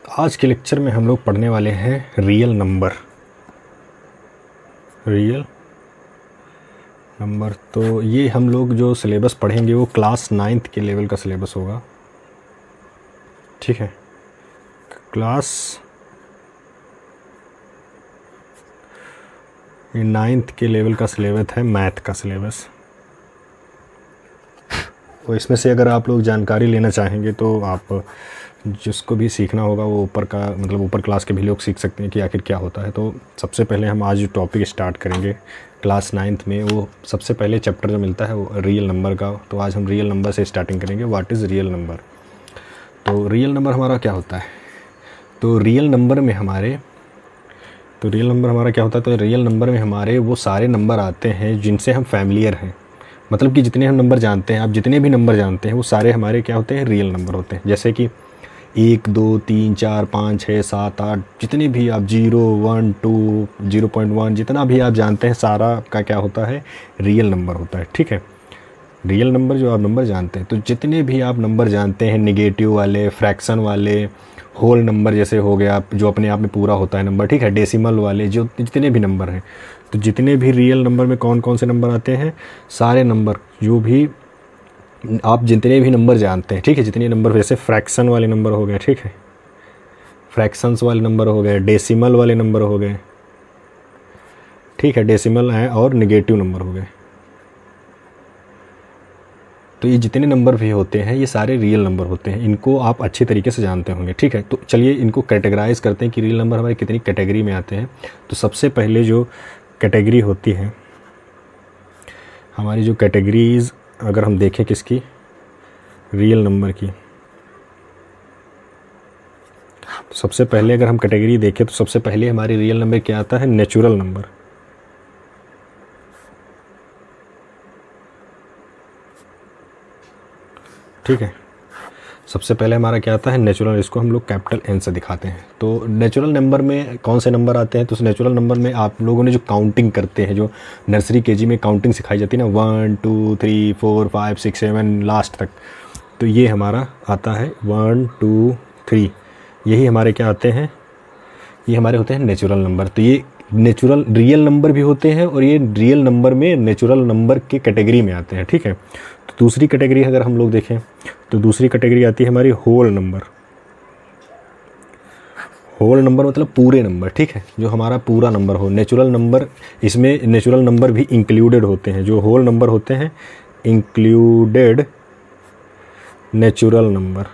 आज के लेक्चर में हम लोग पढ़ने वाले हैं रियल नंबर। तो ये हम लोग जो सिलेबस पढ़ेंगे वो क्लास 9th के लेवल का सिलेबस होगा, ठीक है। क्लास 9th के लेवल का सिलेबस है मैथ का सिलेबस। तो इसमें से अगर आप लोग जानकारी लेना चाहेंगे तो आप जिसको भी सीखना होगा वो ऊपर का मतलब ऊपर क्लास के भी लोग सीख सकते हैं कि आखिर क्या होता है। तो सबसे पहले हम आज जो टॉपिक स्टार्ट करेंगे क्लास 9th में, वो सबसे पहले चैप्टर जो मिलता है वो रियल नंबर का। तो आज हम रियल नंबर से स्टार्टिंग करेंगे। What is real number. तो रियल नंबर हमारा क्या होता है। तो रियल नंबर में हमारा क्या होता है। तो रियल नंबर में हमारे वो सारे नंबर आते हैं जिनसे हम फैमिलियर हैं, मतलब कि जितने हम नंबर जानते हैं, आप जितने भी नंबर जानते हैं वो सारे हमारे क्या होते हैं, रियल नंबर होते हैं। जैसे कि 1 2 3 4 5 6 7 8 जितने भी आप 0 1 2 0.1 जितना भी आप जानते हैं सारा का क्या होता है, रियल नंबर होता है, ठीक है। रियल नंबर जो आप नंबर जानते हैं, तो जितने भी आप नंबर जानते हैं, नेगेटिव वाले, फ्रैक्शन वाले, होल नंबर जैसे हो गया जो अपने आप में पूरा होता है नंबर, ठीक है, डेसिमल वाले, जो जितने भी नंबर हैं, तो जितने भी रियल नंबर में कौन कौन से नंबर आते हैं, सारे नंबर जो भी आप जितने भी नंबर जानते हैं, ठीक है, जितने नंबर, जैसे फ्रैक्शन वाले नंबर हो गए, ठीक है, फ्रैक्शंस वाले नंबर हो गए, डेसिमल वाले नंबर हो गए, ठीक है, डेसिमल हैं, और नेगेटिव नंबर हो गए। तो ये जितने नंबर भी होते हैं ये सारे रियल नंबर होते हैं। इनको आप अच्छे तरीके से जानते होंगे, ठीक है। तो चलिए इनको कैटेगराइज करते हैं कि रियल नंबर हमारे कितनी कैटेगरी में आते हैं। तो सबसे पहले जो कैटेगरी होती है हमारी, जो कैटेगरीज अगर हम देखें किसकी, रियल नंबर की, तो सबसे पहले अगर हम कैटेगरी देखें तो सबसे पहले हमारी रियल नंबर क्या आता है, नेचुरल नंबर, ठीक है। सबसे पहले हमारा क्या आता है, नेचुरल। इसको हम लोग कैपिटल N से दिखाते हैं। तो नेचुरल नंबर में कौन से नंबर आते हैं, तो उस नेचुरल नंबर में आप लोगों ने जो काउंटिंग करते हैं, जो नर्सरी केजी में काउंटिंग सिखाई जाती है ना, 1 2 3 4 5 6 7 लास्ट तक, तो ये हमारा आता है 1 2 3। यही हमारे क्या आते हैं, ये हमारे होते हैं नेचुरल नंबर। तो ये नेचुरल रियल नंबर भी होते हैं और ये रियल नंबर में नेचुरल नंबर के कैटेगरी में आते हैं, ठीक है। तो दूसरी कैटेगरी अगर हम लोग देखें तो दूसरी कैटेगरी आती है हमारी होल नंबर। होल नंबर मतलब पूरे नंबर, ठीक है, जो हमारा पूरा नंबर हो। नेचुरल नंबर, इसमें नेचुरल नंबर भी इंक्लूडेड होते हैं। जो होल नंबर होते हैं इंक्लूडेड नेचुरल नंबर,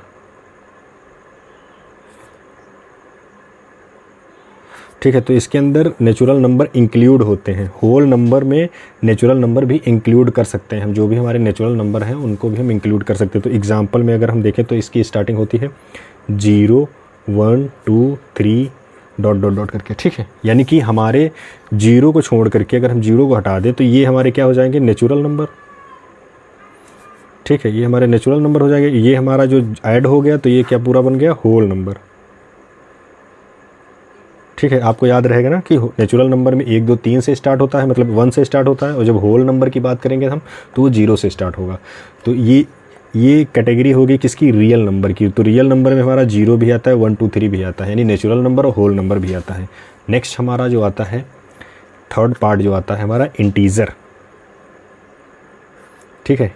ठीक है। तो इसके अंदर नेचुरल नंबर इंक्लूड होते हैं। होल नंबर में नेचुरल नंबर भी इंक्लूड कर सकते हैं हम, जो भी हमारे नेचुरल नंबर हैं उनको भी हम इंक्लूड कर सकते हैं। तो एग्जांपल में अगर हम देखें तो इसकी स्टार्टिंग होती है 0 1 2 3 डॉट डॉट डॉट करके, ठीक है। यानी कि हमारे 0 को छोड़ करके अगर हम 0 को हटा दें तो ये हमारे क्या हो जाएंगे, नेचुरल नंबर, ठीक है। ये हमारे नेचुरल नंबर हो जाएंगे। ये हमारा जो ऐड हो गया तो ये क्या पूरा बन गया, होल नंबर, ठीक है। आपको याद रहेगा ना कि नेचुरल नंबर में 1 2 3 से स्टार्ट होता है, मतलब 1 से स्टार्ट होता है, और जब होल नंबर की बात करेंगे हम तो वो 0 से स्टार्ट होगा। तो ये कैटेगरी होगी किसकी, रियल नंबर की। तो रियल नंबर में हमारा 0 भी आता है, 1 2 3 भी आता है, यानी नेचुरल नंबर और होल नंबर भी आता है। नेक्स्ट हमारा जो आता है थर्ड पार्ट जो आता है हमारा इंटीजर, ठीक है।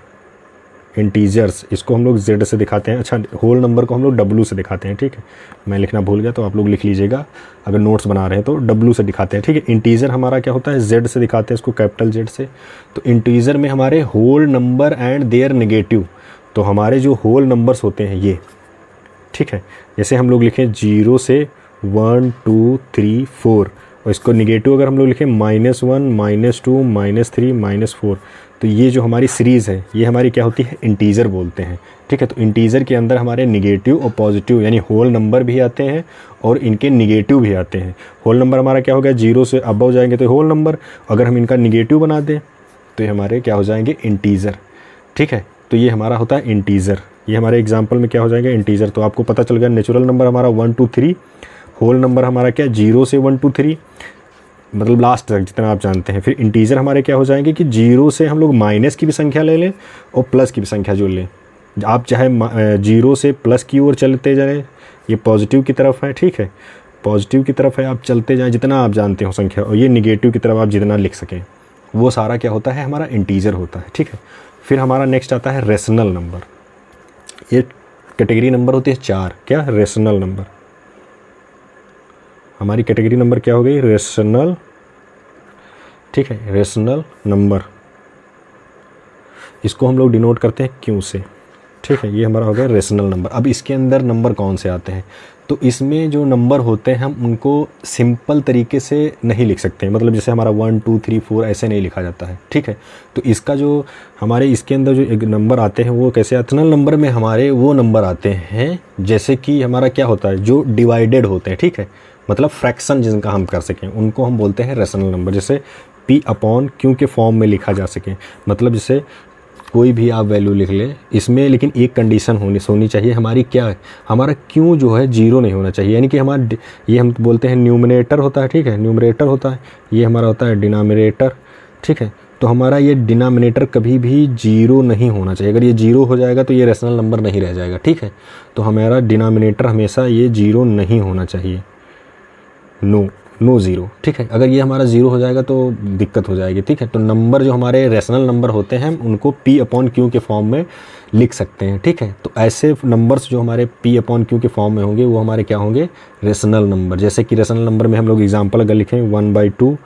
इंटीजर्स, इसको हम लोग Z से दिखाते हैं। अच्छा, होल नंबर को हम लोग W से दिखाते हैं, ठीक है। मैं लिखना भूल गया तो आप लोग लिख लीजिएगा, अगर नोट्स बना रहे हैं तो W से दिखाते हैं, ठीक है। इंटीजर हमारा क्या होता है, Z से दिखाते हैं इसको, कैपिटल Z से। तो इंटीजर में हमारे whole number and their negative, तो हमारे जो होल नंबर्स होते हैं ये, ठीक है। जैसे हम लोग लिखें 0 से 1 2 3 4, और इसको निगेटिव अगर हम लोग लिखें -1 -2 -3 -4, तो ये जो हमारी सीरीज़ है ये हमारी क्या होती है, इंटीजर बोलते हैं, ठीक है। तो इंटीजर के अंदर हमारे निगेटिव और पॉजिटिव यानी होल नंबर भी आते हैं और इनके निगेटिव भी आते हैं। होल नंबर हमारा क्या हो गया, 0 से अब हो जाएंगे तो होल नंबर, अगर हम इनका निगेटिव बना दें तो ये हमारे क्या हो जाएंगे, इंटीजर, ठीक है। तो ये हमारा होता है इंटीजर। ये हमारे एग्जाम्पल में क्या हो जाएगा, इंटीजर। तो आपको पता चल गया नेचुरल नंबर हमारा 1 2 3, होल नंबर हमारा क्या, 0 से 1 2 3, मतलब लास्ट तक जितना आप जानते हैं। फिर इंटीजर हमारे क्या हो जाएंगे कि 0 से हम लोग माइनस की भी संख्या ले लें और प्लस की भी संख्या जोड़ लें। आप चाहे 0 से प्लस की ओर चलते जाएं, ये पॉजिटिव की तरफ है, ठीक है, पॉजिटिव की तरफ है, आप चलते जाएं जितना आप जानते हो संख्या, और ये निगेटिव की तरफ आप जितना लिख सकें वो सारा क्या होता है, हमारा इंटीजर होता है, ठीक है। फिर हमारा नेक्स्ट आता है रेशनल नंबर। ये कैटेगरी नंबर होती है 4, क्या, रेशनल नंबर। हमारी कैटेगरी नंबर क्या हो गई, रेशनल, ठीक है, रेशनल नंबर। इसको हम लोग डिनोट करते हैं क्यू से, ठीक है, ये हमारा हो गया रेशनल नंबर। अब इसके अंदर नंबर कौन से आते हैं, तो इसमें जो नंबर होते हैं हम उनको सिंपल तरीके से नहीं लिख सकते, मतलब जैसे हमारा 1 2 3 4 ऐसे नहीं लिखा जाता है, ठीक है। तो इसका जो हमारे इसके अंदर जो एक नंबर आते हैं वो कैसे, रेशनल नंबर में हमारे वो नंबर आते हैं जैसे कि हमारा क्या होता है, जो डिवाइडेड होते हैं, ठीक है, मतलब फ्रैक्शन जिनका हम कर सकें उनको हम बोलते हैं रेशनल नंबर। जैसे P/Q के फॉर्म में लिखा जा सके, मतलब जैसे कोई भी आप वैल्यू लिख लें इसमें, लेकिन एक कंडीशन होनी चाहिए हमारी, क्या है, हमारा क्यू जो है 0 नहीं होना चाहिए, यानी कि हमारा ये हम बोलते हैं न्यूमरेटर होता है, ठीक है, न्यूमरेटर होता है, ये हमारा होता है डिनोमिनेटर, ठीक है। तो हमारा ये डिनोमिनेटर कभी भी 0 नहीं होना चाहिए, अगर ये 0 हो जाएगा तो ये रेशनल नंबर नहीं रह जाएगा, ठीक है। तो हमारा डिनोमिनेटर हमेशा ये 0 नहीं होना चाहिए, नो 0, ठीक है। अगर ये हमारा 0 हो जाएगा तो दिक्कत हो जाएगी, ठीक है। तो नंबर जो हमारे रेशनल नंबर होते हैं उनको P/Q के फॉर्म में लिख सकते हैं, ठीक है। तो ऐसे नंबर्स जो हमारे P/Q के फॉर्म में होंगे वो हमारे क्या होंगे, रेशनल नंबर। जैसे कि रेशनल नंबर में हम लोग एग्जांपल अगर लिखें 1/2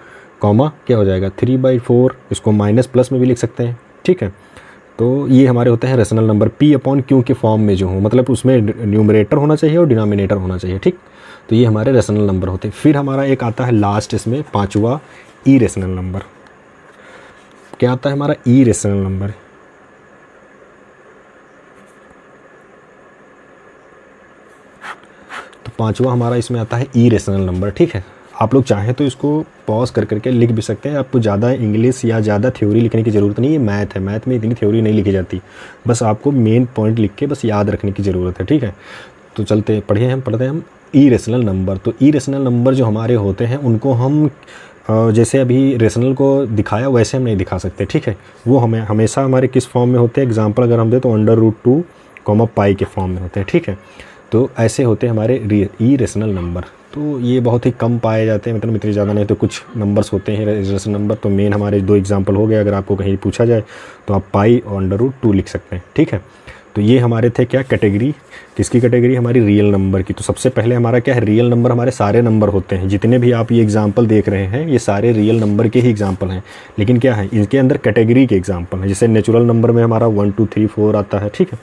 कॉमा क्या हो जाएगा 3/4, इसको माइनस प्लस में भी लिख सकते हैं, ठीक है। तो ये हमारे होते हैं रेशनल नंबर P/Q के फॉर्म में जो हो, मतलब उसमें न्यूमरेटर होना चाहिए और डिनोमिनेटर होना चाहिए, ठीक। तो ये हमारे रेशनल नंबर होते हैं। फिर हमारा एक आता है लास्ट इसमें 5वां इरेशनल नंबर। क्या आता है हमारा, इरेशनल नंबर। तो 5वां हमारा इसमें आता है इरेशनल नंबर, ठीक है। आप लोग चाहें तो इसको पॉज कर करके लिख भी सकते हैं, आपको ज़्यादा इंग्लिश या ज़्यादा थ्योरी लिखने की ज़रूरत नहीं है, मैथ है, मैथ में इतनी थ्योरी नहीं लिखी जाती, बस आपको मेन पॉइंट लिख के बस याद रखने की ज़रूरत है, ठीक है। तो चलते पढ़ते हैं हम इरेशनल नंबर। तो इरेशनल नंबर जो हमारे होते हैं उनको हम जैसे अभी रेशनल को दिखाया वैसे हम नहीं दिखा सकते, ठीक है। वो हमें हमेशा हमारे किस फॉर्म में होते हैं, एग्जांपल अगर हम दें तो √2, पाई के फॉर्म में होते हैं, ठीक है। तो ऐसे होते हैं हमारे इरेशनल नंबर। तो ये बहुत ही कम पाए जाते हैं, मतलब इतने ज़्यादा नहीं, तो कुछ नंबर्स होते हैं इरेशनल नंबर। तो मेन हमारे 2 एग्जांपल हो गए, अगर आपको कहीं पूछा जाए तो आप पाई और √2 लिख सकते हैं, ठीक है। तो ये हमारे थे क्या, कैटेगरी, किसकी कैटेगरी, हमारी रियल नंबर की। तो सबसे पहले हमारा क्या है, रियल नंबर हमारे सारे नंबर होते हैं, जितने भी आप ये एग्जांपल देख रहे हैं ये सारे रियल नंबर के ही एग्जांपल हैं, लेकिन क्या है इनके अंदर कैटेगरी के एग्जांपल हैं। जैसे नेचुरल नंबर में हमारा 1 2 3 4 आता है, ठीक है।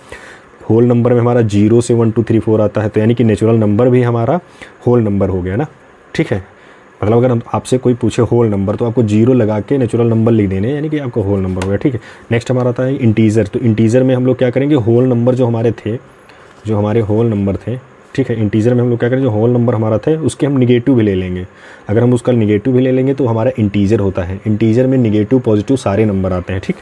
होल नंबर में हमारा 0 से 1 2 3 4 आता है, तो यानी कि नेचुरल नंबर भी हमारा होल नंबर हो गया ना, ठीक है। मतलब अगर आपसे कोई पूछे होल नंबर तो आपको 0 लगा के नेचुरल नंबर लिख देने, यानी कि आपका होल नंबर हो गया, ठीक है। नेक्स्ट हमारा आता है इंटीजर। तो इंटीजर में हम लोग क्या करेंगे, होल नंबर जो हमारे थे, जो हमारे होल नंबर थे, ठीक है, इंटीजर में हम लोग क्या करेंगे, जो होल नंबर हमारा थे उसके हम निगेटिव भी ले लेंगे। अगर हम उसका निगेटिव भी ले लेंगे तो हमारा इंटीजर होता है। इंटीजर में निगेटिव पॉजिटिव सारे नंबर आते हैं, ठीक।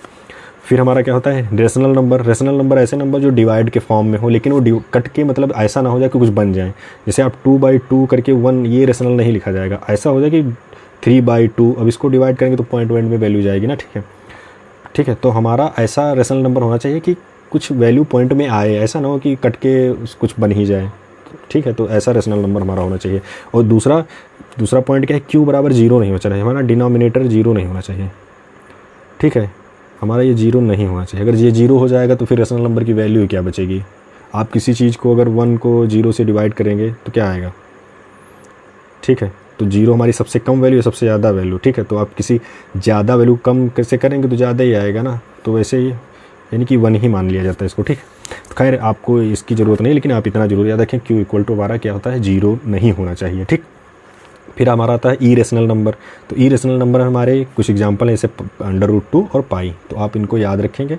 फिर हमारा क्या होता है, रेशनल नंबर। रेशनल नंबर ऐसे नंबर जो डिवाइड के फॉर्म में हो, लेकिन वो कट के मतलब ऐसा ना हो जाए कि कुछ बन जाए। जैसे आप 2/2 करके 1, ये रेशनल नहीं लिखा जाएगा, ऐसा हो जाए कि 3/2, अब इसको डिवाइड करेंगे तो पॉइंट में वैल्यू जाएगी ना, ठीक है, ठीक है। तो हमारा ऐसा रेशनल नंबर होना चाहिए कि कुछ वैल्यू पॉइंट में आए, ऐसा ना हो कि कट के कुछ बन ही जाए, ठीक है। तो ऐसा रेशनल नंबर हमारा होना चाहिए। और दूसरा पॉइंट क्या है, Q = 0 नहीं होना चाहिए, हमारा डिनोमिनेटर 0 नहीं होना चाहिए, ठीक है। हमारा ये 0 नहीं होना चाहिए, अगर ये 0 हो जाएगा तो फिर रेशनल नंबर की वैल्यू क्या बचेगी। आप किसी चीज़ को अगर 1 को 0 से डिवाइड करेंगे तो क्या आएगा, ठीक है। तो 0 हमारी सबसे कम वैल्यू है, सबसे ज़्यादा वैल्यू, ठीक है। तो आप किसी ज़्यादा वैल्यू कम कैसे करेंगे तो ज़्यादा ही आएगा ना, तो वैसे ही यानी कि 1 ही मान लिया जाता है इसको, ठीक। तो खैर आपको इसकी ज़रूरत नहीं, लेकिन आप इतना जरूर याद रखें Q = हमारा क्या होता है, 0 नहीं होना चाहिए, ठीक। फिर हमारा आता है इरेशनल नंबर। तो इरेशनल नंबर हमारे कुछ एग्जांपल हैं, जैसे √2 और पाई। तो आप इनको याद रखेंगे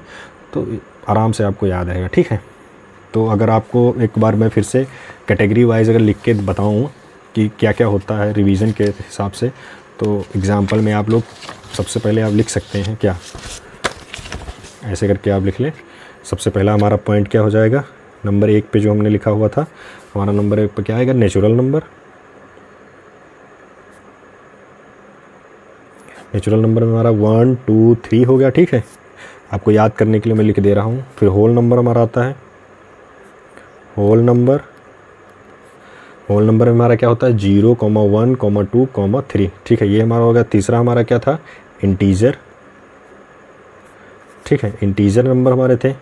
तो आराम से आपको याद रहेगा, ठीक है। तो अगर आपको एक बार मैं फिर से कैटेगरी वाइज अगर लिख के बताऊँ कि क्या क्या होता है रिवीजन के हिसाब से, तो एग्जांपल में आप लोग सबसे पहले आप लिख सकते हैं, क्या ऐसे करके आप लिख लें। सबसे पहला हमारा पॉइंट क्या हो जाएगा, नंबर 1 पे जो हमने लिखा हुआ था, हमारा नंबर 1 पे क्या आएगा, नेचुरल नंबर। नेचुरल नंबर में हमारा 1 2 3 हो गया, ठीक है। आपको याद करने के लिए मैं लिख दे रहा हूँ। फिर होल नंबर हमारा आता है, होल नंबर, होल नंबर में हमारा क्या होता है 0, 1, 2, 3, ठीक है। ये हमारा होगा। तीसरा हमारा क्या था इंटीजर, ठीक है, इंटीजर नंबर हमारे थे,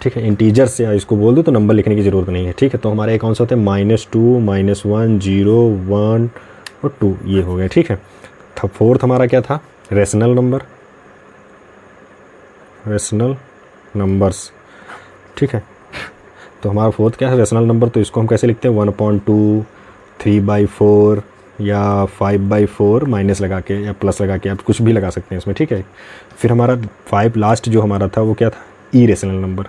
ठीक है। इंटीजर से इसको बोल दो तो नंबर लिखने की ज़रूरत नहीं है, ठीक है। तो हमारे कौन से होते हैं -2, -1, 0, 1 और 2, ये हो गए, ठीक है। फोर्थ हमारा क्या था रेशनल नंबर, रेशनल नंबर्स, ठीक है। तो हमारा फोर्थ क्या है रेशनल नंबर, तो इसको हम कैसे लिखते हैं 1/2, 3/4 या 5/4 माइनस लगा के या प्लस लगा के, आप कुछ भी लगा सकते हैं इसमें, ठीक है। फिर हमारा 5 लास्ट जो हमारा था वो क्या था इरेशनल नंबर,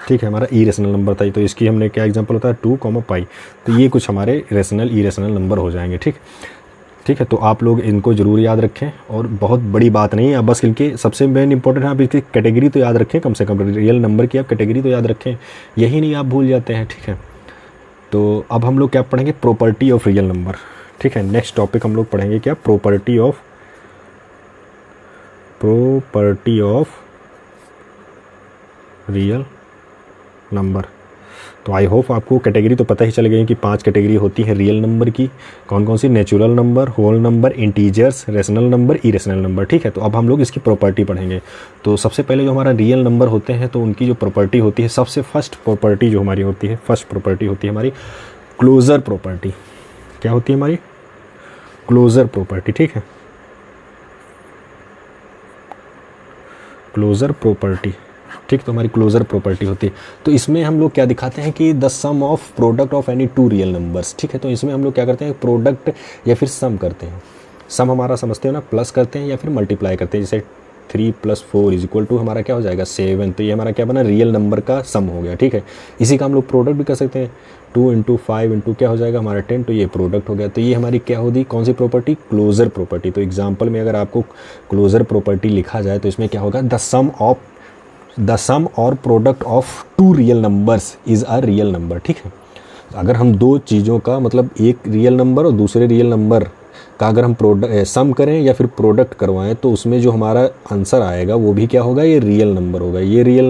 ठीक है, हमारा इरेशनल नंबर था। तो इसकी हमने क्या एग्जांपल होता है 2, पाई। तो ये कुछ हमारे रेशनल इरेशनल नंबर हो जाएंगे, ठीक, ठीक है। तो आप लोग इनको ज़रूर याद रखें और बहुत बड़ी बात नहीं है, आप बस इनके सबसे मेन इंपॉर्टेंट है आप इसकी कैटेगरी तो याद रखें, कम से कम रियल नंबर की आप कैटेगरी तो याद रखें, यही नहीं आप भूल जाते हैं, ठीक है। तो अब हम लोग क्या पढ़ेंगे प्रॉपर्टी ऑफ रियल नंबर, ठीक है। नेक्स्ट टॉपिक हम लोग पढ़ेंगे क्या प्रॉपर्टी ऑफ रियल नंबर। तो आई होप आपको कैटेगरी तो पता ही चल गई कि 5 कैटेगरी होती है रियल नंबर की, कौन कौन सी natural number, whole number, integers, rational number, irrational number, ठीक है। तो अब हम लोग इसकी प्रॉपर्टी पढ़ेंगे। तो सबसे पहले जो हमारा रियल नंबर होते हैं तो उनकी जो प्रॉपर्टी होती है, सबसे फर्स्ट प्रॉपर्टी जो हमारी होती है, फर्स्ट प्रॉपर्टी होती है हमारी क्लोजर प्रॉपर्टी। क्या होती है हमारी क्लोजर प्रॉपर्टी, ठीक है, क्लोजर प्रॉपर्टी, ठीक। तो हमारी क्लोजर प्रॉपर्टी होती है। तो इसमें हम लोग क्या दिखाते हैं कि the sum of product of any 2 real numbers, ठीक है। तो इसमें हम लोग क्या करते हैं प्रोडक्ट या फिर सम करते हैं। सम हमारा समझते हो ना, प्लस करते हैं या फिर मल्टीप्लाई करते हैं। जैसे 3 + 4 = हमारा क्या हो जाएगा 7। तो ये हमारा क्या बना रियल नंबर का सम हो गया, ठीक है। इसी का हम लोग प्रोडक्ट भी कर सकते हैं, 2 × 5 × क्या हो जाएगा हमारा 10। तो ये प्रोडक्ट हो गया। तो ये हमारी क्या होगी कौन सी प्रॉपर्टी क्लोजर प्रॉपर्टी। तो एग्जाम्पल में अगर आपको क्लोजर प्रॉपर्टी लिखा जाए तो इसमें क्या होगा द सम और product of 2 real numbers is a real number, ठीक है। अगर हम 2 चीज़ों का मतलब एक रियल नंबर और दूसरे रियल नंबर का अगर हम सम करें या फिर प्रोडक्ट करवाएं तो उसमें जो हमारा आंसर आएगा वो भी क्या होगा ये रियल नंबर होगा। ये रियल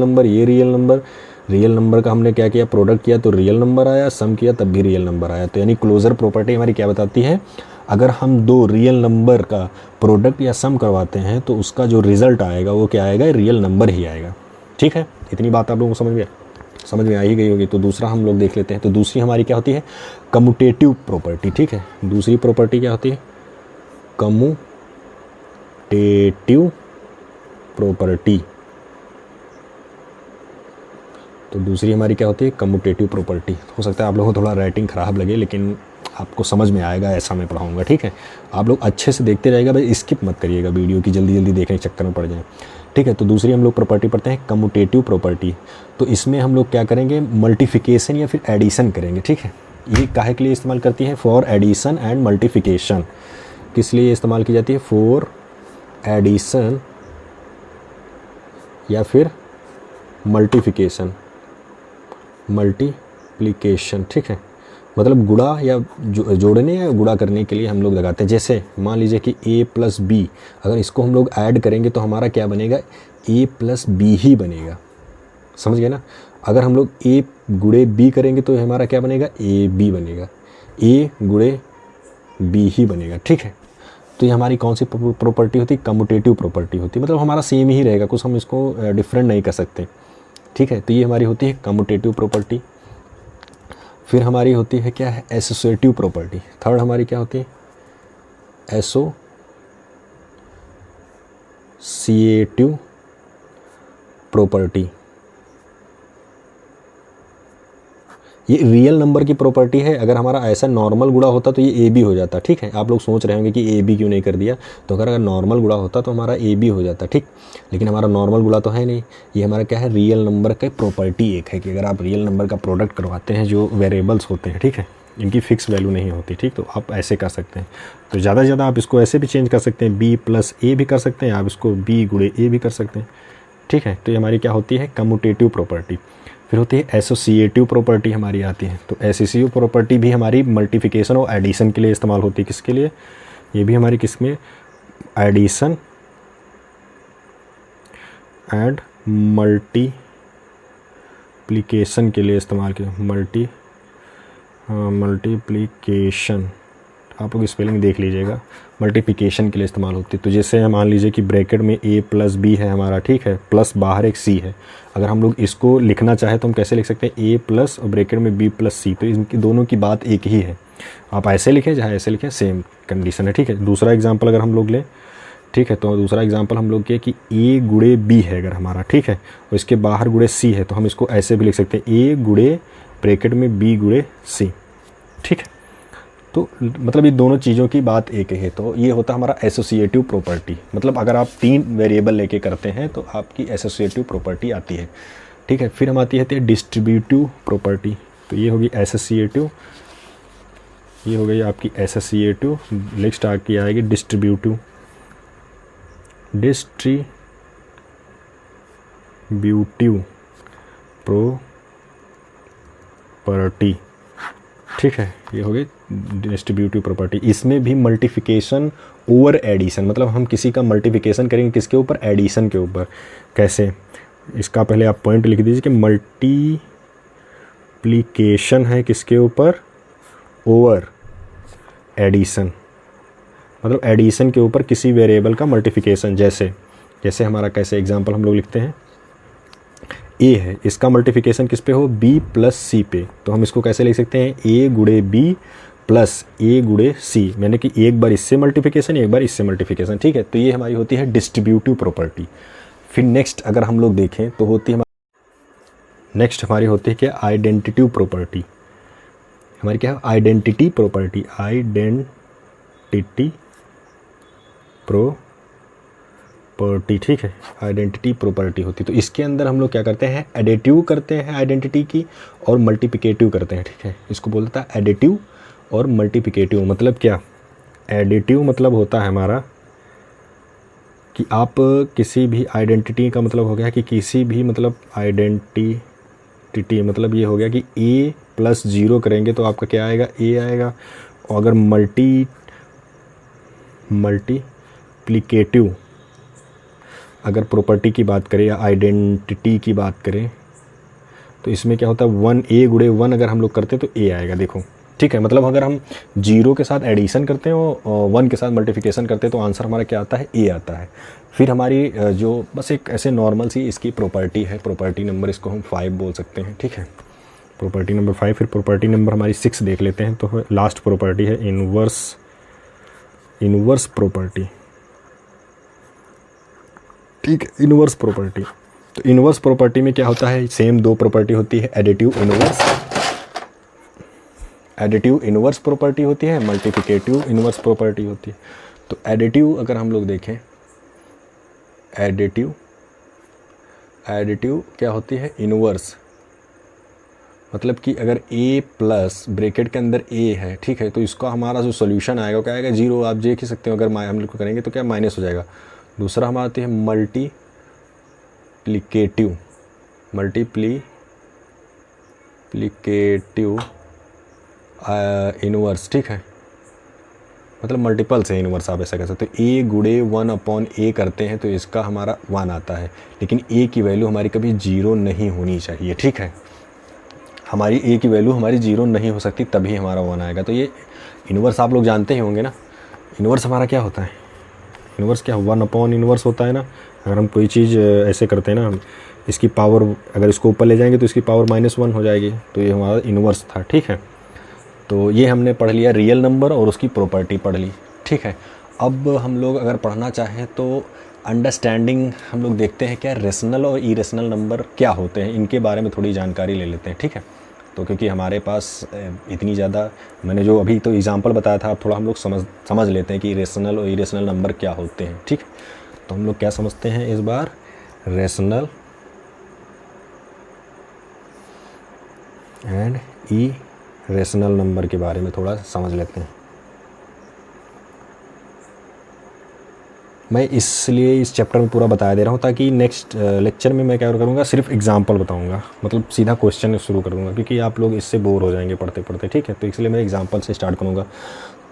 नंबर का हमने क्या किया प्रोडक्ट किया तो रियल नंबर आया, सम किया तब भी रियल नंबर आया। तो यानी क्लोजर प्रॉपर्टी हमारी क्या बताती है, अगर हम 2 रियल नंबर का प्रोडक्ट या सम करवाते हैं तो उसका जो रिजल्ट आएगा वो क्या आएगा रियल नंबर ही आएगा, ठीक है। इतनी बात आप लोगों को समझ में आ ही गई होगी। तो दूसरा हम लोग देख लेते हैं। तो दूसरी हमारी क्या होती है कम्यूटेटिव प्रॉपर्टी, ठीक है। दूसरी प्रॉपर्टी क्या होती है कम्यूटेटिव प्रॉपर्टी। तो दूसरी हमारी क्या होती है कम्यूटेटिव प्रॉपर्टी। हो सकता है आप लोगों को थोड़ा राइटिंग ख़राब लगे लेकिन आपको समझ में आएगा, ऐसा मैं पढ़ाऊँगा, ठीक है। आप लोग अच्छे से देखते रहिएगा, भाई स्किप मत करिएगा वीडियो की, जल्दी देखने के चक्कर में पड़ जाए, ठीक है। तो दूसरी हम लोग प्रॉपर्टी पढ़ते हैं कम्यूटेटिव प्रॉपर्टी। तो इसमें हम लोग क्या करेंगे मल्टीप्लिकेशन या फिर एडिशन करेंगे, ठीक है। ये काहे के लिए इस्तेमाल करती है फॉर एडिशन एंड मल्टीप्लिकेशन। किस लिए इस्तेमाल की जाती है फॉर एडिशन या फिर मल्टीप्लिकेशन, ठीक है। मतलब गुणा या जोड़ने या गुणा करने के लिए हम लोग लगाते हैं। जैसे मान लीजिए कि a + b, अगर इसको हम लोग ऐड करेंगे तो हमारा क्या बनेगा a + b ही बनेगा, समझ गए ना। अगर हम लोग a × b करेंगे तो हमारा क्या बनेगा ab बनेगा, a × b ही बनेगा, ठीक है। तो ये हमारी कौन सी प्रॉपर्टी होती है कम्यूटेटिव प्रॉपर्टी होती है। मतलब हमारा सेम ही रहेगा, कुछ हम इसको डिफरेंट नहीं कर सकते, ठीक है। तो ये हमारी होती है कम्यूटेटिव प्रॉपर्टी। फिर हमारी होती है क्या है एसोसिएटिव प्रॉपर्टी। थर्ड हमारी क्या होती है एसोसिएटिव प्रॉपर्टी। ये रियल नंबर की प्रॉपर्टी है। अगर हमारा ऐसा नॉर्मल गुणा होता तो ये ए बी हो जाता, ठीक है। आप लोग सोच रहे होंगे कि ए बी क्यों नहीं कर दिया, तो अगर नॉर्मल गुणा होता तो हमारा ए बी हो जाता, ठीक। लेकिन हमारा नॉर्मल गुणा तो है नहीं। ये हमारा क्या है रियल नंबर का प्रॉपर्टी एक है कि अगर आप रियल नंबर का प्रोडक्ट करवाते हैं जो वेरिएबल्स होते हैं, ठीक है, इनकी फिक्स वैल्यू नहीं होती, ठीक। तो आप ऐसे कर सकते हैं। तो ज़्यादा से ज़्यादा आप इसको ऐसे भी चेंज कर सकते हैं, b + a भी कर सकते हैं, आप इसको b × a भी कर सकते हैं, ठीक है। तो ये हमारी क्या होती है कम्यूटेटिव प्रॉपर्टी। फिर होती है एसोसिएटिव प्रॉपर्टी हमारी आती है। तो एसोसिएटिव प्रॉपर्टी भी हमारी मल्टीप्लिकेशन और एडिशन के लिए इस्तेमाल होती है। किसके लिए, ये भी हमारी किसमें एडिशन एंड मल्टीप्लिकेशन मल्टीप्लिकेशन के लिए इस्तेमाल किया, मल्टीप्लिकेशन, आप लोग स्पेलिंग देख लीजिएगा, मल्टीप्लिकेशन के लिए इस्तेमाल होती है। तो जैसे मान लीजिए कि ब्रैकेट में a प्लस बी है हमारा, ठीक है, प्लस बाहर एक c है। अगर हम लोग इसको लिखना चाहे तो हम कैसे लिख सकते हैं, a प्लस और ब्रैकेट में b प्लस c, तो इनकी दोनों की बात एक ही है। आप ऐसे लिखें चाहे ऐसे लिखें, सेम कंडीशन है, ठीक है। दूसरा एग्जाम्पल अगर हम लोग लें, ठीक है, तो दूसरा एग्जाम्पल हम लोग के कि a गुड़े b है अगर हमारा, ठीक है, और इसके बाहर गुड़े c है, तो हम इसको ऐसे भी लिख सकते हैं, a गुड़े ब्रैकेट में b गुड़े c, ठीक है। तो मतलब ये दोनों चीज़ों की बात एक है। तो ये होता है हमारा एसोसिएटिव प्रॉपर्टी, मतलब अगर आप 3 वेरिएबल लेके करते हैं तो आपकी एसोसिएटिव प्रॉपर्टी आती है, ठीक है। फिर हम आती है डिस्ट्रीब्यूटिव प्रॉपर्टी। तो ये होगी एसोसिएटिव, ये हो गई आपकी एसोसिएटिव। नेक्स्ट आपकी आएगी डिस्ट्रीब्यूटिव प्रॉपर्टी, ठीक है। ये हो गई डिस्ट्रीब्यूटिव प्रॉपर्टी। इसमें भी मल्टीप्लिकेशन ओवर एडिशन, मतलब हम किसी का मल्टीप्लिकेशन करेंगे किसके ऊपर, एडिशन के ऊपर। कैसे, इसका पहले आप पॉइंट लिख दीजिए कि मल्टीप्लिकेशन है किसके ऊपर, ओवर एडिशन, मतलब एडिशन के ऊपर किसी वेरिएबल का मल्टीप्लिकेशन। जैसे हमारा कैसे एग्जांपल हम लोग लिखते हैं, a है, इसका मल्टीप्लिकेशन किस पे हो, b प्लस सी पे, तो हम इसको कैसे लिख सकते हैं, a गुड़े b प्लस a गुड़े c, मैंने कि एक बार इससे मल्टीप्लिकेशन एक बार इससे मल्टीप्लिकेशन, ठीक है। तो ये हमारी होती है डिस्ट्रीब्यूटिव प्रॉपर्टी। फिर नेक्स्ट अगर हम लोग देखें तो होती है नेक्स्ट हमारी होती है क्या, आइडेंटिटी प्रॉपर्टी। हमारी क्या है, आइडेंटिटी प्रॉपर्टी, आइडेंटिटी प्रॉपर्टी, ठीक है, आइडेंटिटी प्रॉपर्टी होती है। तो इसके अंदर हम लोग क्या करते हैं, एडिटिव करते हैं आइडेंटिटी की और मल्टीप्लिकेटिव करते हैं, ठीक है। इसको बोलता है एडिटिव और मल्टीप्लिकेटिव। मतलब क्या, एडिटिव मतलब होता है हमारा कि आप किसी भी आइडेंटिटी का मतलब हो गया कि किसी भी मतलब आइडेंटिटी, मतलब ये हो गया कि a प्लस 0 करेंगे तो आपका क्या आएगा, a आएगा। और अगर मल्टीप्लिकेटिव अगर प्रॉपर्टी की बात करें या आइडेंटिटी की बात करें तो इसमें क्या होता है, 1 a गुड़े 1 अगर हम लोग करते हैं तो a आएगा, देखो, ठीक है। मतलब अगर हम 0 के साथ एडिशन करते हैं और 1 के साथ मल्टीप्लिकेशन करते हैं तो आंसर हमारा क्या आता है, a आता है। फिर हमारी जो बस एक ऐसे नॉर्मल सी इसकी प्रॉपर्टी है, प्रॉपर्टी नंबर इसको हम 5 बोल सकते हैं, ठीक है, प्रॉपर्टी नंबर 5। फिर प्रॉपर्टी नंबर हमारी 6 देख लेते हैं। तो लास्ट प्रॉपर्टी है इनवर्स प्रॉपर्टी, ठीक है, इनवर्स प्रॉपर्टी। तो इनवर्स प्रॉपर्टी में क्या होता है, सेम 2 प्रॉपर्टी होती है, एडिटिव इनवर्स प्रॉपर्टी होती है, मल्टीप्लिकेटिव इनवर्स प्रॉपर्टी होती है। तो एडिटिव अगर हम लोग देखें, एडिटिव क्या होती है, इनवर्स, मतलब कि अगर a प्लस ब्रैकेट के अंदर a है, ठीक है, तो इसका हमारा जो सोल्यूशन आएगा वो क्या आएगा, 0। आप देख ही सकते हो, अगर हम लोग करेंगे तो क्या माइनस हो जाएगा। दूसरा हमारा आती है मल्टीप्लिकेटिव इनवर्स, ठीक है, मतलब मल्टीपल से इनवर्स आप ऐसा कह सकते हो। a गुड़े 1/a करते हैं तो इसका हमारा 1 आता है, लेकिन a की वैल्यू हमारी कभी 0 नहीं होनी चाहिए, ठीक है। हमारी a की वैल्यू हमारी 0 नहीं हो सकती, तभी हमारा 1 आएगा। तो ये इनवर्स आप लोग जानते ही होंगे ना, इनवर्स हमारा क्या होता है, इनवर्स क्या 1 इनवर्स होता है ना। अगर हम कोई चीज़ ऐसे करते हैं ना, इसकी पावर अगर इसको ऊपर ले जाएंगे तो इसकी पावर -1 हो जाएगी, तो ये हमारा इनवर्स था, ठीक है। तो ये हमने पढ़ लिया रियल नंबर और उसकी प्रॉपर्टी पढ़ ली, ठीक है। अब हम लोग अगर पढ़ना चाहें तो अंडरस्टैंडिंग हम लोग देखते हैं क्या रेशनल और इरेशनल नंबर क्या होते हैं, इनके बारे में थोड़ी जानकारी ले लेते हैं, ठीक है। तो क्योंकि हमारे पास इतनी ज़्यादा, मैंने जो अभी तो एग्जांपल बताया था, अब थोड़ा हम लोग समझ लेते हैं कि रेशनल और इरेशनल नंबर क्या होते हैं, ठीक। तो हम लोग क्या समझते हैं इस बार, रेशनल एंड इरेशनल नंबर के बारे में थोड़ा समझ लेते हैं। मैं इसलिए इस चैप्टर में पूरा बता दे रहा हूँ ताकि नेक्स्ट लेक्चर में मैं क्या करूँगा, सिर्फ एग्जांपल बताऊँगा, मतलब सीधा क्वेश्चन शुरू कर दूँगा, क्योंकि आप लोग इससे बोर हो जाएंगे पढ़ते पढ़ते, ठीक है। तो इसलिए मैं एग्जांपल से स्टार्ट करूँगा।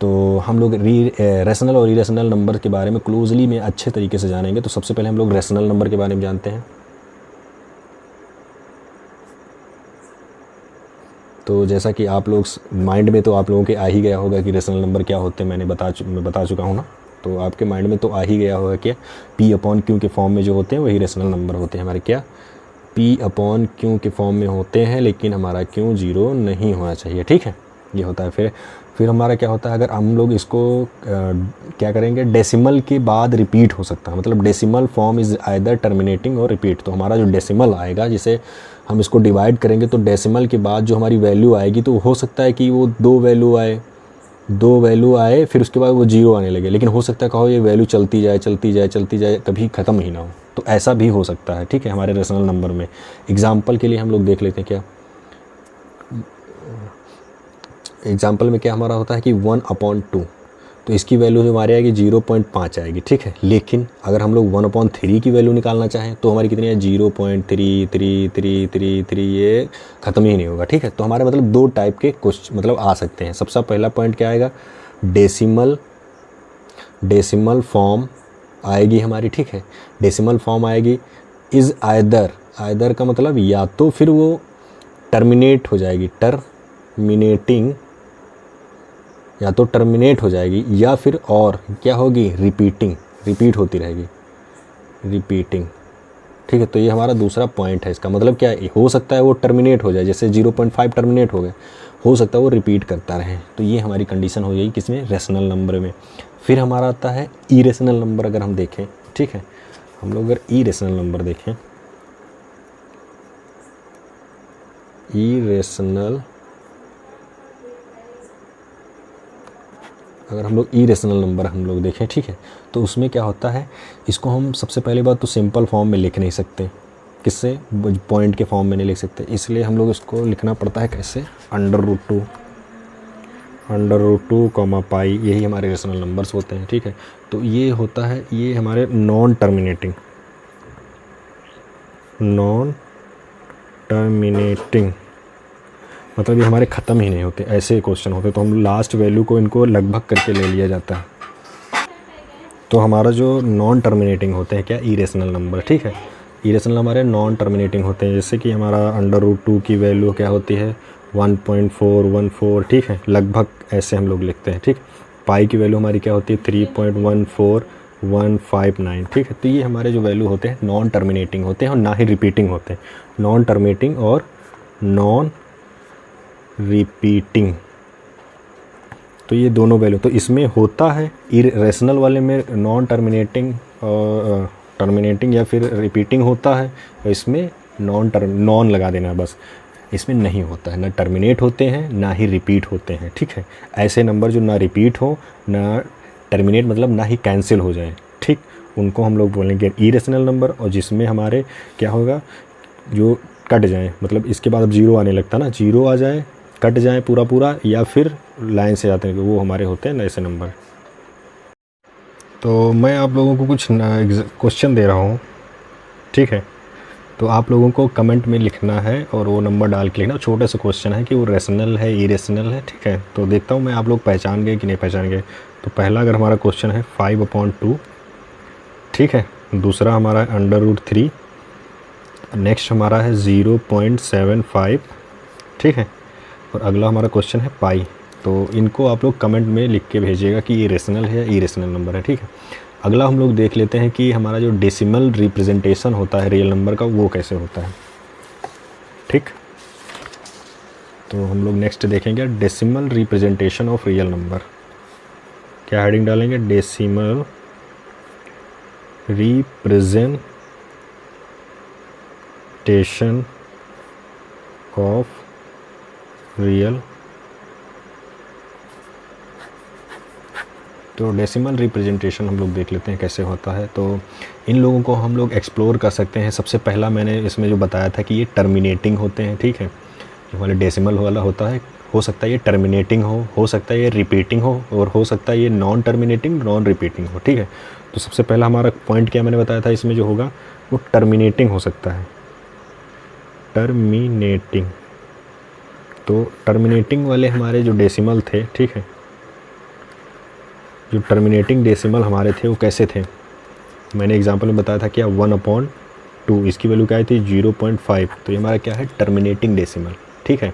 तो हम लोग रेशनल और इरेशनल नंबर के बारे में क्लोजली में अच्छे तरीके से जानेंगे। तो सबसे पहले हम लोग रेशनल नंबर के बारे में जानते हैं। तो जैसा कि आप लोग माइंड में तो आप लोगों के आ ही गया होगा कि रेशनल नंबर क्या होते हैं, मैं बता चुका हूँ ना। तो आपके माइंड में तो आ ही गया होगा क्या, पी अपॉन क्यू के फॉर्म में जो होते हैं वही रेशनल नंबर होते हैं हमारे, क्या पी अपॉन क्यू के फॉर्म में होते हैं, लेकिन हमारा क्यू 0 नहीं होना चाहिए, ठीक है। ये होता है। फिर हमारा क्या होता है, अगर हम लोग इसको क्या करेंगे, डेसिमल के बाद रिपीट हो सकता है, मतलब decimal form is either terminating और रिपीट। तो हमारा जो डेसिमल आएगा, जिसे हम इसको डिवाइड करेंगे, तो डेसिमल के बाद जो हमारी वैल्यू आएगी, तो हो सकता है कि वो दो वैल्यू आए फिर उसके बाद वो 0 आने लगे, लेकिन हो सकता है कहो ये वैल्यू चलती जाए कभी ख़त्म ही ना हो। तो ऐसा भी हो सकता है, ठीक है, हमारे रेशनल नंबर में। एग्जाम्पल के लिए हम लोग देख लेते हैं, क्या एग्जाम्पल में क्या हमारा होता है कि 1/2, तो इसकी वैल्यू जो हमारी आएगी 0.5 आएगी, ठीक है। लेकिन अगर हम लोग 1/3 की वैल्यू निकालना चाहें तो हमारी कितनी है, 0.333333, ये ख़त्म ही नहीं होगा, ठीक है। तो हमारे मतलब दो टाइप के क्वेश्चन मतलब आ सकते हैं। सबसे पहला पॉइंट क्या आएगा, डेसिमल फॉर्म आएगी हमारी, ठीक है। डेसिमल फॉर्म आएगी इज़ आइदर का मतलब या तो फिर वो टर्मिनेट हो जाएगी, टर्मिनेट हो जाएगी, या फिर और क्या होगी, रिपीट होती रहेगी, ठीक है। तो ये हमारा दूसरा पॉइंट है। इसका मतलब क्या है, हो सकता है वो टर्मिनेट हो जाए, जैसे 0.5 टर्मिनेट हो गए, हो सकता है वो रिपीट करता रहे। तो ये हमारी कंडीशन हो जाएगी किसमें, रेशनल नंबर में। फिर हमारा आता है इरेशनल नंबर। अगर हम देखें, ठीक है, हम लोग अगर इरेशनल नंबर देखें, अगर हम लोग इरेशनल नंबर हम लोग देखें, ठीक है, तो उसमें क्या होता है, इसको हम सबसे पहली बात तो सिंपल फॉर्म में लिख नहीं सकते, किससे, पॉइंट के फॉर्म में नहीं लिख सकते, इसलिए हम लोग इसको लिखना पड़ता है कैसे, √2 पाई, यही हमारे रेशनल नंबर्स होते हैं, ठीक है। तो ये होता है, ये हमारे नॉन टर्मिनेटिंग, मतलब ये हमारे ख़त्म ही नहीं होते, ऐसे क्वेश्चन होते। तो हम लास्ट वैल्यू को इनको लगभग करके ले लिया जाता है। तो हमारा जो नॉन टर्मिनेटिंग होते हैं क्या, इरेशनल नंबर, ठीक है। इरेशनल हमारे नॉन टर्मिनेटिंग होते हैं, जैसे कि हमारा √2 की वैल्यू क्या होती है, 1.414, ठीक है, लगभग ऐसे हम लोग लिखते हैं, ठीक। पाई की वैल्यू हमारी क्या होती है, 3.14159, ठीक है। तो ये हमारे जो वैल्यू होते हैं नॉन टर्मिनेटिंग होते हैं और ना ही रिपीटिंग होते हैं, नॉन टर्मिनेटिंग और नॉन रिपीटिंग। तो ये दोनों वैल्यू, तो इसमें होता है रेशनल वाले में नॉन टर्मिनेटिंग या फिर रिपीटिंग होता है, और इसमें नॉन लगा देना बस, इसमें नहीं होता है, ना टर्मिनेट होते हैं ना ही रिपीट होते हैं, ठीक है। ऐसे नंबर जो ना रिपीट हो ना टर्मिनेट, मतलब ना ही कैंसिल हो जाए, ठीक, उनको हम लोग बोलेंगे इरेशनल नंबर। और जिसमें हमारे क्या होगा, जो कट जाए, मतलब इसके बाद अब 0 आने लगता है ना, 0 आ जाए, कट जाए पूरा, या फिर लाइन से जाते हैं, वो हमारे होते हैं ऐसे नंबर। तो मैं आप लोगों को कुछ क्वेश्चन दे रहा हूँ, ठीक है, तो आप लोगों को कमेंट में लिखना है और वो नंबर डाल के लिखना। छोटा सा क्वेश्चन है कि वो रेशनल है, इरेशनल है, ठीक है। तो देखता हूँ मैं आप लोग पहचान गए कि नहीं पहचान गए। तो पहला अगर हमारा क्वेश्चन है 5/2, ठीक है। दूसरा हमारा है √3, नेक्स्ट हमारा है 0.75, ठीक है। और अगला हमारा क्वेश्चन है पाई। तो इनको आप लोग कमेंट में लिख के भेजिएगा कि ये रेशनल है या इरेशनल नंबर है, ठीक है। अगला हम लोग देख लेते हैं कि हमारा जो डेसिमल रिप्रेजेंटेशन होता है रियल नंबर का, वो कैसे होता है, ठीक। तो हम लोग नेक्स्ट देखेंगे decimal representation of real number. क्या हेडिंग डालेंगे, डेसिमल रिप्रेजेंटेशन ऑफ रियल। तो डेसिमल रिप्रेजेंटेशन हम लोग देख लेते हैं कैसे होता है। तो इन लोगों को हम लोग एक्सप्लोर कर सकते हैं। सबसे पहला मैंने इसमें जो बताया था कि ये टर्मिनेटिंग होते हैं, ठीक है। जो हमारे डेसिमल वाला होता है, हो सकता है ये टर्मिनेटिंग हो सकता है ये रिपीटिंग हो, और हो सकता है ये नॉन टर्मिनेटिंग नॉन रिपीटिंग हो, ठीक है। तो सबसे पहला हमारा पॉइंट क्या मैंने बताया था, इसमें जो होगा वो टर्मिनेटिंग हो सकता है, टर्मिनेटिंग। तो टर्मिनेटिंग वाले हमारे जो डेसिमल थे, ठीक है, जो टर्मिनेटिंग डेसिमल हमारे थे वो कैसे थे, मैंने एग्जांपल में बताया था क्या 1/2, इसकी वैल्यू क्या आई थी 0.5। तो ये हमारा क्या है, टर्मिनेटिंग डेसिमल, ठीक है।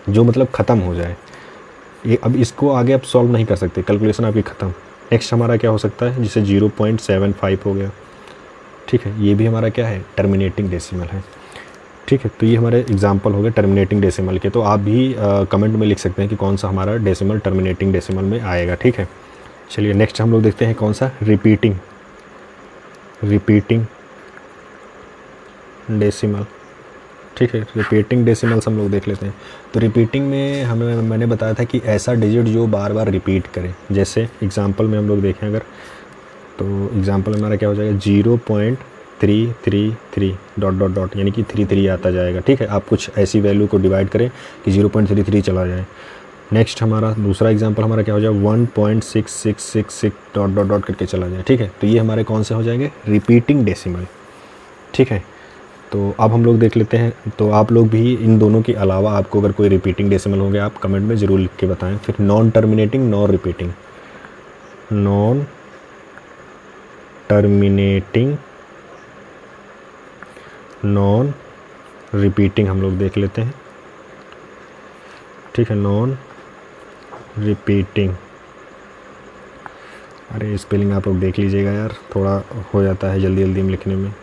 जो मतलब ख़त्म हो जाए। ये अब इसको आगे आप सॉल्व नहीं कर सकते, कैलकुलेशन आपकी ख़त्म। नेक्स्ट हमारा क्या हो सकता है, जैसे 0.75 हो गया, ठीक है, ये भी हमारा क्या है, टर्मिनेटिंग डेसिमल है, ठीक है। तो ये हमारे एग्जांपल हो गए टर्मिनेटिंग डेसिमल के। तो आप भी कमेंट में लिख सकते हैं कि कौन सा हमारा डेसिमल टर्मिनेटिंग डेसिमल में आएगा, ठीक है। चलिए नेक्स्ट हम लोग देखते हैं कौन सा, रिपीटिंग डेसिमल, ठीक है। रिपीटिंग डेसिमल्स हम लोग देख लेते हैं। तो रिपीटिंग में मैंने बताया था कि ऐसा डिजिट जो बार बार रिपीट करे। जैसे एग्जांपल में हम लोग देखें अगर, तो एग्जांपल में हमारा क्या हो जाएगा, 0.333 डॉट डॉट डॉट, यानी कि 33 आता जाएगा, ठीक है। आप कुछ ऐसी वैल्यू को डिवाइड करें कि 0.33 चला जाए। नेक्स्ट हमारा दूसरा एग्जांपल हमारा क्या हो जाए, 1.6666 डॉट डॉट डॉट करके चला जाए, ठीक है। तो ये हमारे कौन से हो जाएंगे, रिपीटिंग डेसिमल, ठीक है। तो अब हम लोग देख लेते हैं। तो आप लोग भी इन दोनों के अलावा आपको अगर कोई रिपीटिंग डेसिमल होंगे आप कमेंट में ज़रूर लिख के बताएं। फिर non terminating, non repeating, non terminating, non repeating हम लोग देख लेते हैं, ठीक है। नॉन रिपीटिंग, अरे स्पेलिंग आप लोग देख लीजिएगा यार, थोड़ा हो जाता है जल्दी जल्दी में लिखने में।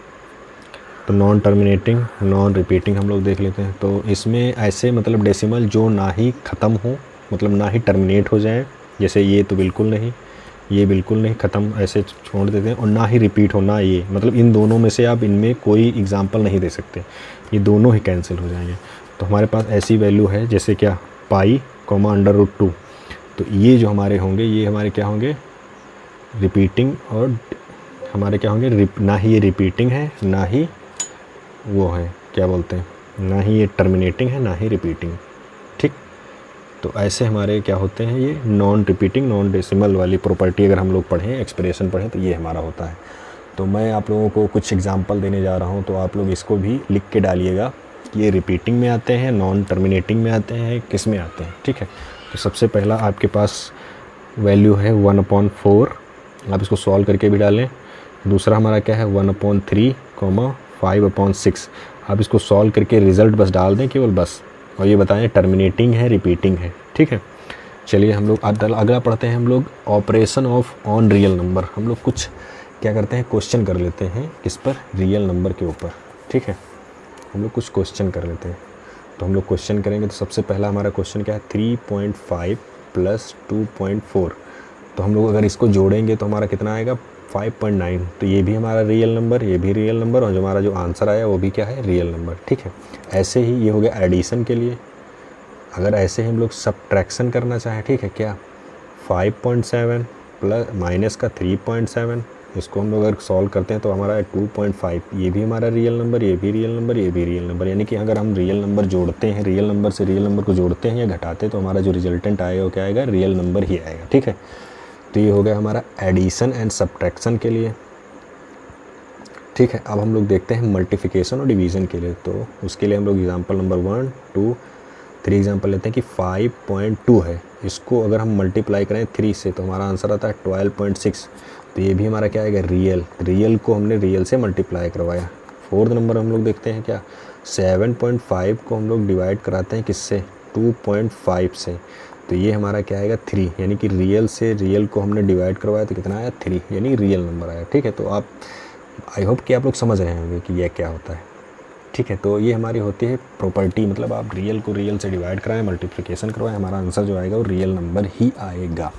तो नॉन टर्मिनेटिंग, नॉन रिपीटिंग हम लोग देख लेते हैं। तो इसमें ऐसे मतलब डेसिमल जो ना ही ख़त्म हो, मतलब ना ही टर्मिनेट हो जाए, जैसे ये तो बिल्कुल नहीं, ये बिल्कुल नहीं ख़त्म, ऐसे छोड़ देते हैं, और ना ही रिपीट हो, ना ये, मतलब इन दोनों में से आप इनमें कोई एग्जांपल नहीं दे सकते, ये दोनों ही कैंसिल हो जाएंगे। तो हमारे पास ऐसी वैल्यू है जैसे क्या, पाई कॉमा √2। तो ये जो हमारे होंगे, ये हमारे क्या होंगे, रिपीटिंग, और हमारे क्या होंगे, ना ही ये रिपीटिंग है, ना ही वो है क्या बोलते हैं, ना ही ये टर्मिनेटिंग है, ना ही रिपीटिंग, ठीक। तो ऐसे हमारे क्या होते हैं, ये नॉन रिपीटिंग, नॉन डेसिमल वाली प्रॉपर्टी अगर हम लोग पढ़ें, एक्सप्रेशन पढ़ें, तो ये हमारा होता है। तो मैं आप लोगों को कुछ एग्जांपल देने जा रहा हूँ, तो आप लोग इसको भी लिख के डालिएगा कि ये रिपीटिंग में आते हैं, नॉन टर्मिनेटिंग में आते हैं, किस में आते हैं, ठीक है। तो सबसे पहला आपके पास वैल्यू है 1/4, आप इसको सॉल्व करके भी डालें। दूसरा हमारा क्या है 1/3, 5/6। आप इसको सॉल्व करके रिज़ल्ट बस डाल दें केवल, बस, और ये बताएं टर्मिनेटिंग है, रिपीटिंग है, ठीक है। चलिए हम लोग अगला पढ़ते हैं हम लोग, operation of on real number. हम लोग कुछ क्या करते हैं, क्वेश्चन कर लेते हैं, किस पर, रियल नंबर के ऊपर, ठीक है। हम लोग कुछ क्वेश्चन कर लेते हैं। तो हम लोग क्वेश्चन करेंगे। तो सबसे पहला हमारा क्वेश्चन क्या है, 3.5 + 2.4। तो हम लोग अगर इसको जोड़ेंगे तो हमारा कितना आएगा, 5.9। तो ये भी हमारा रियल नंबर, ये भी रियल नंबर, और जो हमारा जो आंसर आया वो भी क्या है, रियल नंबर, ठीक है। ऐसे ही ये हो गया एडिशन के लिए। अगर ऐसे ही हम लोग सब्ट्रैक्शन करना चाहें, ठीक है, क्या 5.7 प्लस माइनस का 3.7, इसको हम लोग अगर सॉल्व करते हैं तो हमारा 2.5, ये भी हमारा रियल नंबर, ये भी रियल नंबर, ये भी रियल नंबर। यानी कि अगर हम रियल नंबर जोड़ते हैं, रियल नंबर से रियल नंबर को जोड़ते हैं या घटाते हैं, तो हमारा जो रिजल्टेंट आएगा वो क्या आएगा, रियल नंबर ही आएगा, ठीक है। तो ये हो गया हमारा एडिशन एंड सब्ट्रैक्शन के लिए, ठीक है। अब हम लोग देखते हैं मल्टीप्लिकेशन और डिवीज़न के लिए। तो उसके लिए हम लोग एग्जांपल नंबर 1, 2, 3 एग्जांपल लेते हैं कि 5.2 है, इसको अगर हम मल्टीप्लाई करें 3 से तो हमारा आंसर आता है 12.6। तो ये भी हमारा क्या आएगा, रियल को हमने रियल से मल्टीप्लाई करवाया। 4th नंबर हम लोग देखते हैं क्या, 7.5 को हम लोग डिवाइड कराते हैं किससे, 2.5 से। तो ये हमारा क्या आएगा, 3, यानी कि रियल से रियल को हमने डिवाइड करवाया तो कितना आया, 3, यानी रियल नंबर आया, ठीक है। तो आप, आई होप कि आप लोग समझ रहे होंगे कि यह क्या होता है, ठीक है। तो ये हमारी होती है प्रॉपर्टी, मतलब आप रियल को रियल से डिवाइड कराएं, मल्टीप्लिकेशन करवाएं, हमारा आंसर जो आएगा वो रियल नंबर ही आएगा,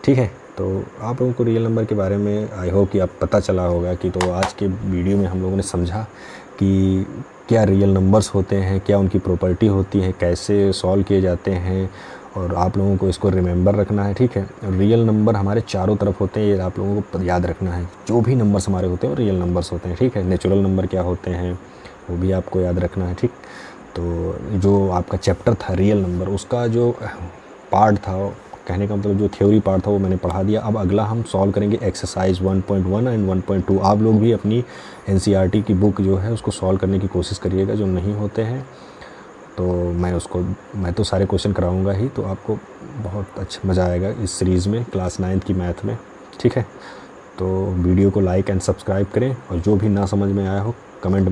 ठीक है। तो आप लोगों को रियल नंबर के बारे में आई होप कि आप पता चला होगा कि, तो आज के वीडियो में हम लोगों ने समझा कि क्या रियल नंबर्स होते हैं, क्या उनकी प्रॉपर्टी होती है, कैसे सॉल्व किए जाते हैं, और आप लोगों को इसको रिमेंबर रखना है, ठीक है। रियल नंबर हमारे चारों तरफ होते हैं, ये आप लोगों को याद रखना है। जो भी नंबर्स हमारे होते हैं वो रियल नंबर्स होते हैं, ठीक है। नेचुरल नंबर क्या होते हैं वो भी आपको याद रखना है, ठीक। तो जो आपका चैप्टर था रियल नंबर, उसका जो पार्ट था, कहने का मतलब जो थ्योरी पार्ट था वो मैंने पढ़ा दिया। अब अगला हम सॉल्व करेंगे एक्सरसाइज 1.1 एंड 1.2। आप लोग भी अपनी NCERT की बुक जो है उसको सॉल्व करने की कोशिश करिएगा, जो नहीं होते हैं तो मैं तो सारे क्वेश्चन कराऊंगा ही, तो आपको बहुत अच्छा मज़ा आएगा इस सीरीज़ में, क्लास 9th की मैथ में, ठीक है। तो वीडियो को लाइक एंड सब्सक्राइब करें, और जो भी ना समझ में आया हो कमेंट